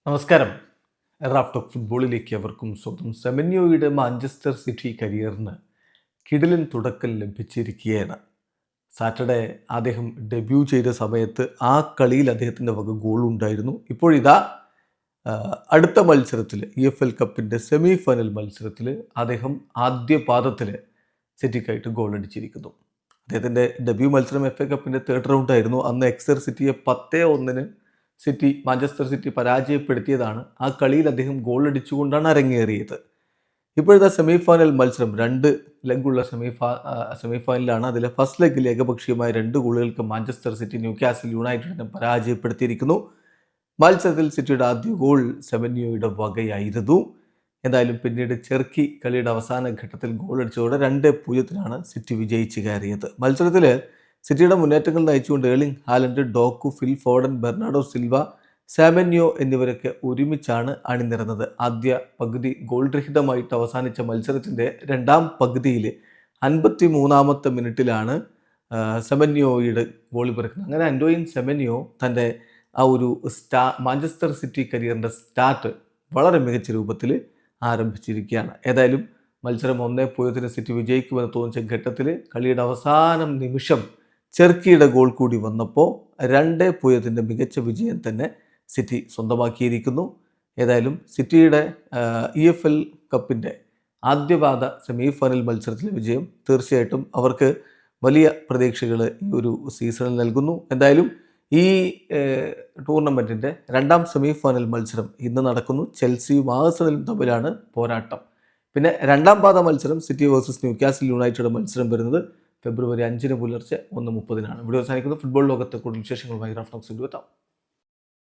നമസ്കാരം. റാഫ് ഫുട്ബോളിലേക്ക് അവർക്കും സ്വന്തം. സെമന്യോയുടെ മാഞ്ചസ്റ്റർ സിറ്റി കരിയറിന് കിടിലൻ തുടക്കം ലഭിച്ചിരിക്കുകയാണ്. സാറ്റർഡേ അദ്ദേഹം ഡെബ്യൂ ചെയ്ത സമയത്ത് ആ കളിയിൽ അദ്ദേഹത്തിൻ്റെ വക ഗോളുണ്ടായിരുന്നു. ഇപ്പോഴിതാ അടുത്ത മത്സരത്തിൽ EFL കപ്പിൻ്റെ സെമി ഫൈനൽ മത്സരത്തിൽ അദ്ദേഹം ആദ്യ പാദത്തിൽ സിറ്റിക്കായിട്ട് ഗോൾ അടിച്ചിരിക്കുന്നു. അദ്ദേഹത്തിൻ്റെ ഡെബ്യൂ മത്സരം FA കപ്പിൻ്റെ തേർഡ് റൗണ്ടായിരുന്നു. അന്ന് എക്സർ സിറ്റിയെ 10-1 മാഞ്ചസ്റ്റർ സിറ്റി പരാജയപ്പെടുത്തിയതാണ്. ആ കളിയിൽ അദ്ദേഹം ഗോൾ അടിച്ചുകൊണ്ടാണ് അരങ്ങേറിയത്. ഇപ്പോഴത്തെ സെമി ഫൈനൽ മത്സരം 2 ലെഗുള്ള സെമി ഫൈനലാണ്. അതിലെ ഫസ്റ്റ് ലെഗിൽ ഏകപക്ഷീയമായ 2 ഗോളുകൾക്ക് മാഞ്ചസ്റ്റർ സിറ്റി ന്യൂകാസിൽ യുണൈറ്റഡിനെ പരാജയപ്പെടുത്തിയിരിക്കുന്നു. മത്സരത്തിൽ സിറ്റിയുടെ ആദ്യ ഗോൾ സെമന്യോയുടെ വകയായിരുന്നു. എന്തായാലും പിന്നീട് ചെർക്കി കളിയുടെ അവസാന ഘട്ടത്തിൽ ഗോൾ അടിച്ചതോടെ 2-0 സിറ്റി വിജയിച്ച് കയറിയത്. മത്സരത്തിൽ സിറ്റിയുടെ മുന്നേറ്റങ്ങൾ നയിച്ചുകൊണ്ട് Erling Haaland, Doku, Phil Foden, Bernardo Silva, Semenyo എന്നിവരൊക്കെ ഒരുമിച്ചാണ് അണിനിരന്നത്. ആദ്യ പകുതി ഗോൾ രഹിതമായിട്ട് അവസാനിച്ച മത്സരത്തിൻ്റെ രണ്ടാം പകുതിയിൽ 53-ാമത്തെ മിനിറ്റിലാണ് സെമന്യോയുടെ ഗോൾ പിറക്കുന്നത്. അങ്ങനെ ആന്റോയിൻ സെമന്യോ തൻ്റെ ആ ഒരു മാഞ്ചസ്റ്റർ സിറ്റി കരിയറിൻ്റെ സ്റ്റാർട്ട് വളരെ മികച്ച രൂപത്തിൽ ആരംഭിച്ചിരിക്കുകയാണ്. ഏതായാലും മത്സരം 1-0 സിറ്റി വിജയിക്കുമെന്ന് തോന്നിച്ച ഘട്ടത്തിൽ കളിയുടെ അവസാനം നിമിഷം ചെർക്കിയുടെ ഗോൾ കൂടി വന്നപ്പോൾ 2-0 മികച്ച വിജയം തന്നെ സിറ്റി സ്വന്തമാക്കിയിരിക്കുന്നു. ഏതായാലും സിറ്റിയുടെ EFL കപ്പിൻ്റെ ആദ്യപാദ സെമി ഫൈനൽ മത്സരത്തിലെ വിജയം തീർച്ചയായിട്ടും അവർക്ക് വലിയ പ്രതീക്ഷകൾ ഈ ഒരു സീസണിൽ നൽകുന്നു. എന്തായാലും ഈ ടൂർണമെൻറ്റിൻ്റെ രണ്ടാം സെമി ഫൈനൽ മത്സരം ഇന്ന് നടക്കുന്നു. ചെൽസിയും ആഴ്സണലും തമ്മിലാണ് പോരാട്ടം. പിന്നെ രണ്ടാം പാദ മത്സരം സിറ്റി വേഴ്സസ് ന്യൂകാസിൽ യുണൈറ്റഡ് മത്സരം വരുന്നത് ഫെബ്രുവരി 5 പുലർച്ചെ 1:30 വീഡിയോ അവസാനിക്കുന്നു. ഫുട്ബോൾ ലോകത്തെ കൂടുതൽ വിശേഷങ്ങളുമായി റാഫ് ടോക്സിൽ എത്താം.